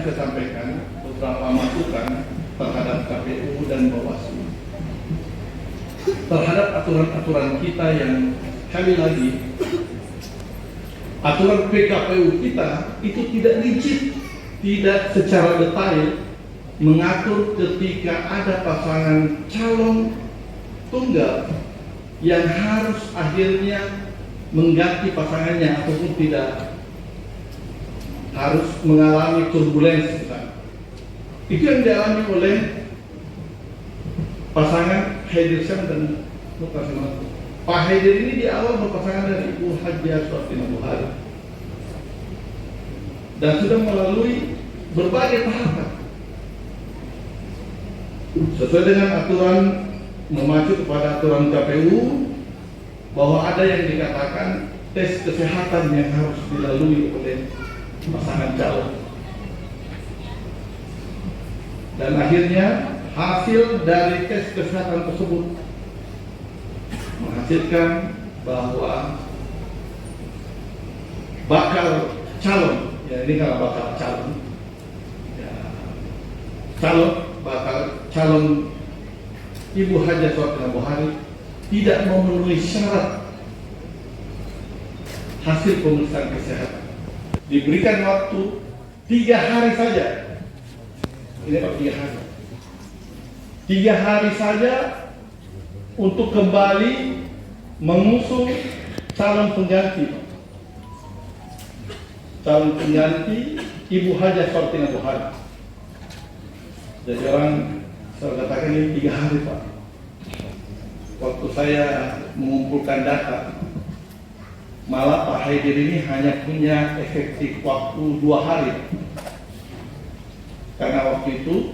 saya sampaikan beberapa masukan terhadap KPU dan Bawaslu terhadap aturan-aturan kita yang sekali lagi aturan PKPU kita itu tidak rigid, tidak secara detail mengatur ketika ada pasangan calon tunggal yang harus akhirnya mengganti pasangannya ataupun tidak, harus mengalami turbulensi. Itu yang dialami oleh pasangan Haidir Syam dan Mukhtar Simanjuntak. Pak Haidir ini di awal berpasangan dengan Ibu Hajah Swartina Buhari dan sudah melalui berbagai tahapan sesuai dengan aturan, mengacu kepada aturan KPU bahwa ada yang dikatakan tes kesehatan yang harus dilalui oleh pasangan calon. Dan akhirnya hasil dari tes kesehatan tersebut menghasilkan bahwa bakal calon, ya ini kalau bakal calon, ya, bakal calon Ibu Hajah Swartina Buhari tidak memenuhi syarat hasil pemeriksaan kesehatan. Diberikan waktu 3 hari saja. Ini Pak, 3 hari. 3 hari saja untuk kembali mengusung calon pengganti. Calon pengganti Ibu Hajah Swartina Buhari. Jadi saya katakan ini 3 hari Pak. Waktu saya mengumpulkan data, malah Pak Haidir ini hanya punya efektif waktu 2 hari. Karena waktu itu,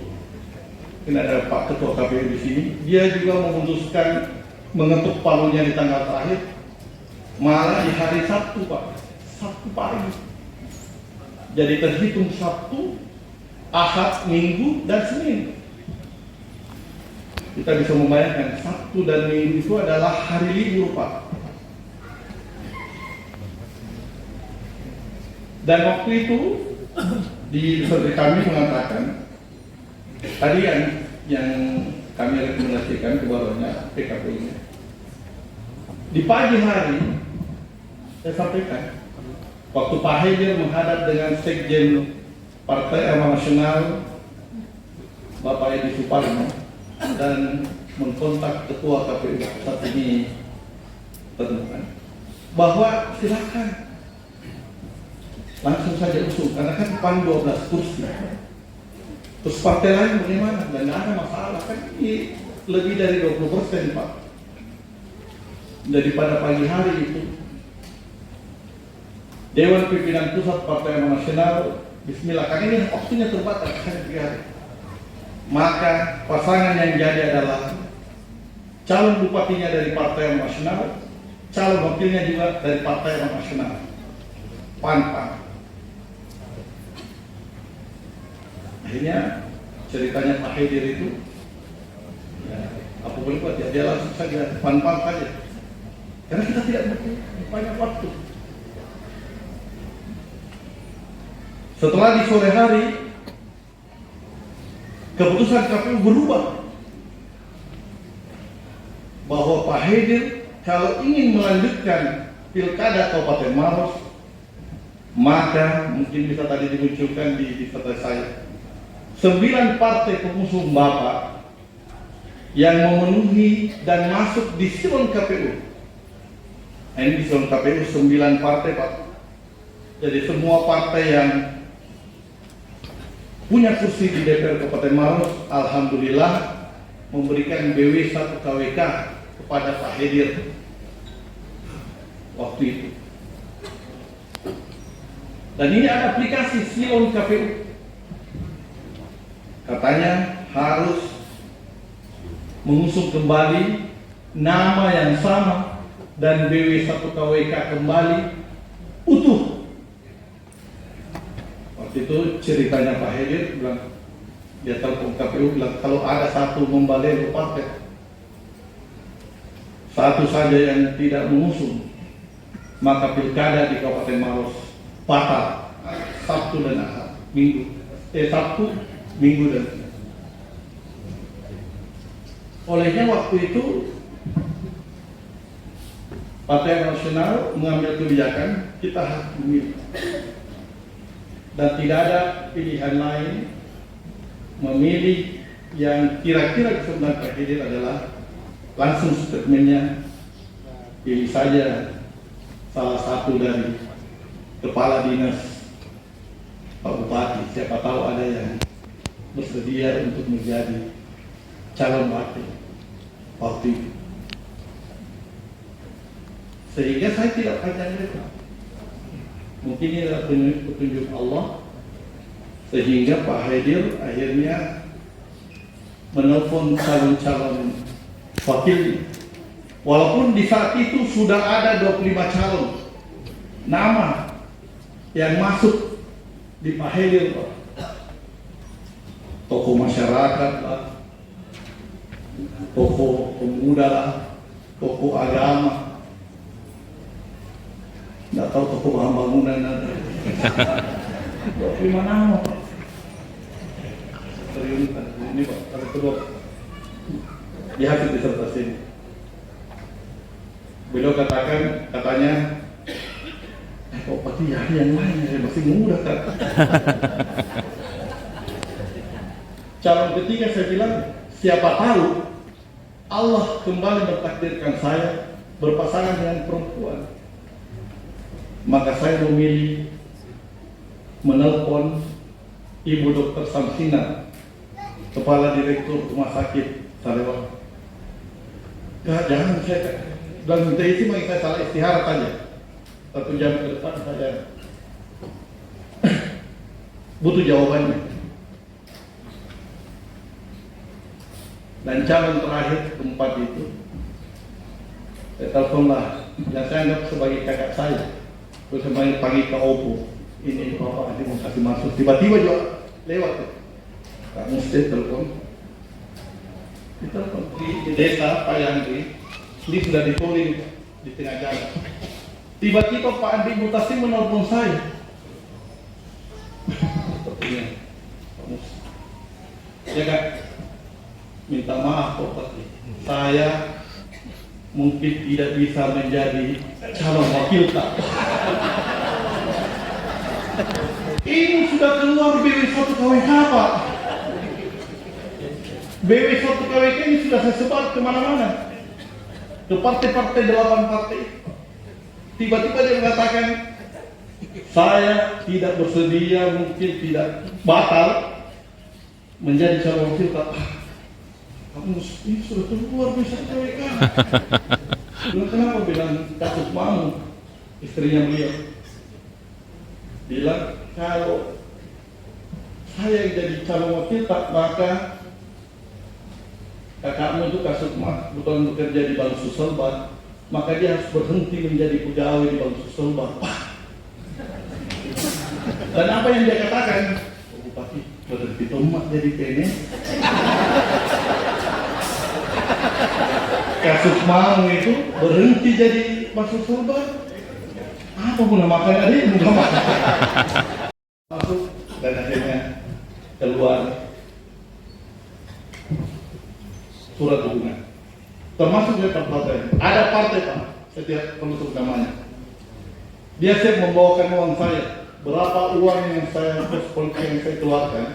ini ada Pak Ketua KPU di sini, dia juga memutuskan mengetuk palunya di tanggal terakhir, malah di hari Sabtu Pak, Sabtu pagi. Jadi terhitung Sabtu, Ahad, Minggu, dan Senin. Kita bisa membayangkan Sabtu dan Minggu itu adalah hari libur Pak. Dan waktu itu di kami mengatakan tadi yang kami rekomendasikan kebaruannya PKPU-nya. Di pagi hari saya sampaikan waktu Pak Haidir menghadap dengan Sekjen Partai Amanat Nasional Bapak Edi Suparno dan mengkontak Ketua KPU saat ini temukan bahwa silakan langsung saja usung, karena kan PAN 12 kursi. Terus partai lain bagaimana? Dan tidak ada masalah, kan ini lebih dari 20% Pak. Daripada pagi hari itu Dewan Pimpinan Pusat Partai Amanat Nasional, bismillah, kan ini waktunya terbatas, hanya 3 hari. Maka pasangan yang jadi adalah calon bupatinya dari Partai Amanat Nasional, calon wakilnya juga dari Partai Amanat Nasional, PAN. Akhirnya ceritanya Pak Haidir itu, ya, apa boleh buat ya, dia langsung saja PAN saja, karena kita tidak banyak waktu. Setelah di sore hari, keputusan KPU berubah bahwa Pak Haidir kalau ingin melanjutkan Pilkada Kabupaten Maros, maka mungkin bisa tadi dimunculkan di kata saya 9 partai pengusung Bapak yang memenuhi dan masuk di silon KPU. Nah, ini di silon KPU 9 partai Pak. Jadi semua partai yang punya kursi di DPR Kabupaten Maros, alhamdulillah memberikan BW 1 KWK kepada Pak Haidir waktu itu. Dan ini ada aplikasi silon KPU. Katanya harus mengusung kembali nama yang sama dan BW 1 KWK kembali utuh. Waktu itu ceritanya Pak Haidir bilang, dia telepon KPU bilang, kalau ada satu membalelo partai, satu saja yang tidak mengusung, maka pilkada di Kabupaten Maros batal Sabtu dan Ahad, Minggu. Sabtu, Minggu dan Senin. Olehnya waktu itu Partai Nasional mengambil kebijakan kita harus memilih dan tidak ada pilihan lain memilih yang kira-kira kesempatan Pak Haidir adalah langsung statementnya pilih saja salah satu dari kepala dinas Pak Bupati, siapa tahu ada yang bersedia untuk menjadi calon waktu itu. Sehingga saya tidak panjang lebar. Mungkin ini adalah petunjuk Allah, sehingga Pak Haidir akhirnya menelpon calon-calon wakil. Walaupun di saat itu sudah ada 25 calon nama yang masuk di Pak Haidir, tokoh masyarakat lah, tokoh pemuda lah, tokoh agama, nggak tahu tokoh bahan bangunan ada 25 nama Pak. Ini Pak, ada kedua di hasil disertasi ini. Beliau katanya, kok Pak Yahya yang lain, saya masih muda kan. Calon ketiga saya bilang, siapa tahu Allah kembali bertakdirkan saya berpasangan dengan perempuan. Maka saya memilih menelpon Ibu Dr. Samsina, Kepala Direktur Rumah Sakit Sarewa. Jangan saya bilang minta isi, saya salah istihara saja. 1 jam ke depan saya butuh jawabannya. Dan calon terakhir keempat itu, saya teleponlah yang saya anggap sebagai kakak saya. Terus saya panggil ke Oppo, ini Bapak nanti mau kasih masuk. Tiba-tiba juga lewat. Kak Musti telepon. Ditelepon di desa Pak Yandri, ini sudah ditolong di tengah jalan. Tiba-tiba Pak Andi Mutasi menelpon saya. Sepertinya Pak Musti. Ya Kak, minta maaf Pak Bupati, saya mungkin tidak bisa menjadi calon wakil Kak. Ini sudah keluar BW1 KWK Pak. BW1 KWK ini sudah saya sebar kemana-mana, ke partai-partai, 8 partai. Tiba-tiba dia mengatakan saya tidak bersedia, mungkin tidak, batal menjadi calon wakil Kak. Kamu ini sudah keluar bisa KWK. Bilang kenapa? Bilang kasus Mamu, istrinya beliau. Bilang kalau saya yang jadi calon wakil Pak, maka kakakmu itu kasus bukan bekerja di Bank Suselbar, maka dia harus berhenti menjadi pegawai di Bank Suselbar. Dan apa yang dia katakan? Bupati berhenti tomat jadi PNS. Kasus Mamu itu berhenti jadi Bank Suselbar. Apa guna makan hari ini? Masuk dan akhirnya keluar surat dukungan. Termasuk dari partai. Ada partai Pak, saya tidak perlu sebut namanya. Dia siap membawakan uang saya. Berapa uang yang saya politik yang saya keluarkan,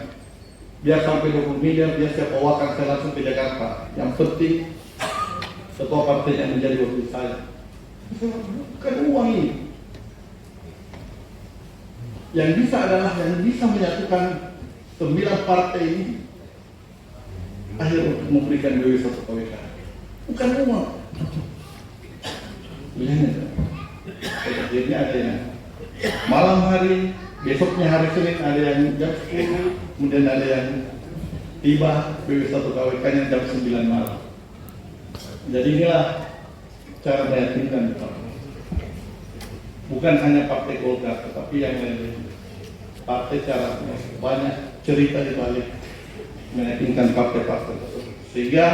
biar sampai 20 miliar, dia siap bawakan saya langsung ke Jakarta. Yang penting ketua partainya menjadi wakil saya. Bukan uang ini. Yang bisa adalah yang bisa menyatukan 9 partai ini akhir untuk memberikan BW1 KWK. Bukan uang. Akhirnya ada yang malam hari, besoknya hari Senin ada yang jam 10, kemudian ada yang tiba BW1 KWK-nya jam 9 malam. Jadi inilah cara meyakinkan Pak. Bukan hanya partai Golkar, tetapi yang lain. Partai cara banyak cerita di balik meyakinkan partai-partai tersebut. Sehingga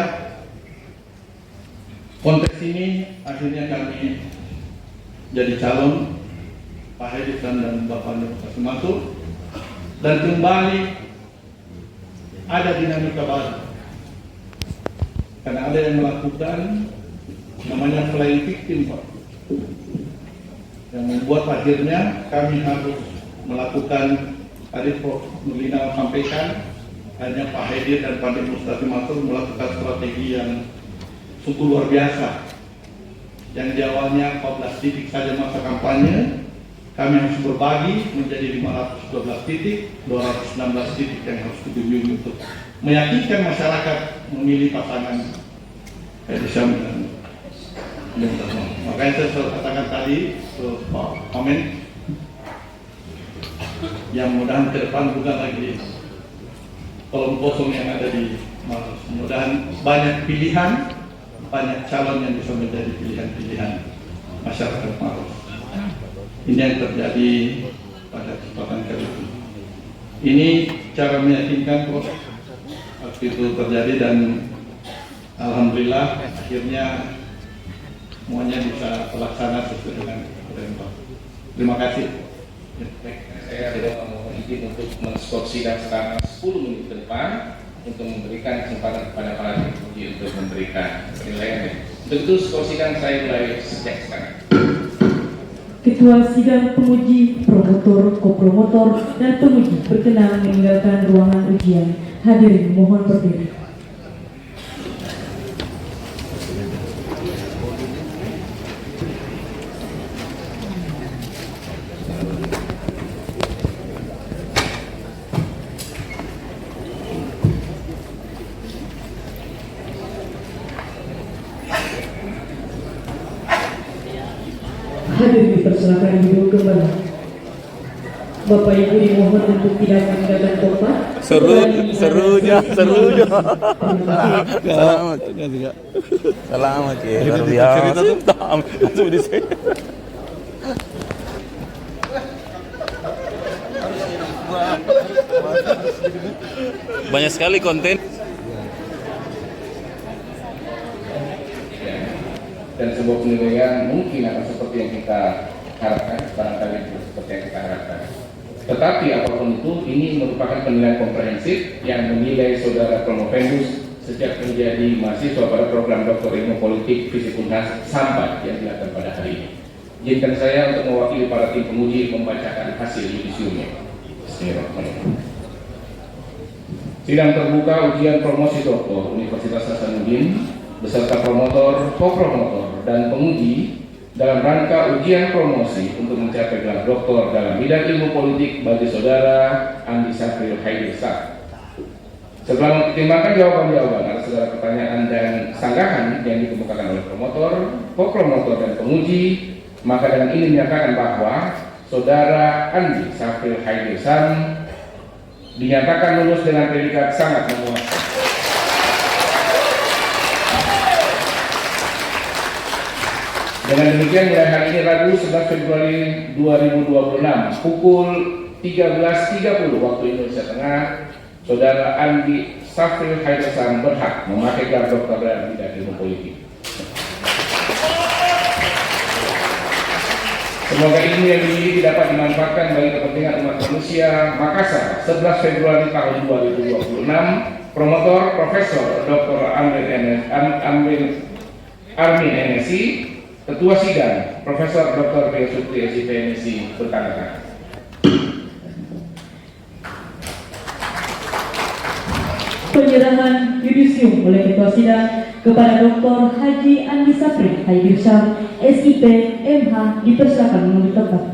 konteks ini akhirnya kami jadi calon Pak Haidir dan Bapaknya kasih masuk dan kembali ada dinamika baru. Karena ada yang melakukan namanya flying victim, Pak. Yang membuat akhirnya kami harus melakukan, tadi Prof. Nurlina sampaikan, hanya Pak Haidir dan Pak Mustafi Matur melakukan strategi yang sungguh luar biasa. Yang di awalnya 14 titik saja masa kampanye, kami harus berbagi menjadi 512 titik, 216 titik yang harus dibimbing untuk meyakinkan masyarakat memilih pasangan Haidir Syam dan makanya saya selalu katakan tadi ke Pak Komen, yang mudahan ke depan bukan lagi kolom kosong yang ada di Maros. Mudahan banyak pilihan, banyak calon yang bisa menjadi pilihan-pilihan masyarakat Maros. Ini yang terjadi pada kesempatan kali ini. Ini cara meyakinkan Prof. Waktu itu terjadi dan alhamdulillah akhirnya semuanya bisa terlaksana sesuai dengan perintah. Terima kasih. Saya tidak mau izin untuk men-stop sidang selama 10 menit ke depan untuk memberikan kesempatan kepada para penguji untuk memberikan penilaian. Untuk itu skor sidang saya mulai sejak sekarang. Ketua sidang penguji, promotor, kopromotor, dan penguji berkenan meninggalkan ruangan ujian. Hadirin mohon berdiri. Hadirin dipersilakan duduk kembali. Bapak Ibu dimohon untuk tidak meninggalkan tempat. Serunya. Selamat juga. Selamat ya. Luar biasa. Langsung di sini. Banyak sekali konten. Dan sebuah penilaian mungkin akan seperti yang kita harapkan, barangkali seperti yang kita harapkan. Tetapi apapun itu, ini merupakan penilaian komprehensif yang menilai saudara Promovendus sejak menjadi mahasiswa pada program Dr. Ilmu Politik Fisik Unhas sampai yang dilakukan pada hari ini. Izinkan saya untuk mewakili para tim penguji membacakan hasil yudisiumnya. Bismillahirrahmanirrahim. Sidang terbuka ujian promosi doktor Universitas Hasanuddin beserta promotor, kopromotor, dan penguji dalam rangka ujian promosi untuk mencapai gelar doktor dalam bidang ilmu politik bagi saudara Andi Safril Haidir Syam. Setelah mempertimbangkan jawaban-jawaban atas segala pertanyaan dan sanggahan yang dikemukakan oleh promotor, kopromotor, dan penguji, maka dengan ini menyatakan bahwa saudara Andi Safril Haidir Syam dinyatakan lulus dengan predikat sangat memuaskan. Dengan demikian mulai hari ini Rabu 11 Februari 2026 pukul 13.30 waktu Indonesia Tengah, saudara Andi Safril Haidir Syam berhak memakai gelar doktor dalam bidang ilmu politik. Semoga ilmu yang dimiliki dapat dimanfaatkan bagi kepentingan umat manusia. Makassar, 11 Februari tahun 2026, promotor Profesor Dr. Armin NSI, Ketua Sidang Profesor Dr. Biosutri SIPMSI bertanda tangan. Penyerahan yudisium oleh Ketua Sidang kepada Dr. Haji Andi Safril Haidir Syam, SIP, MH, dipersilakan mengambil tempat.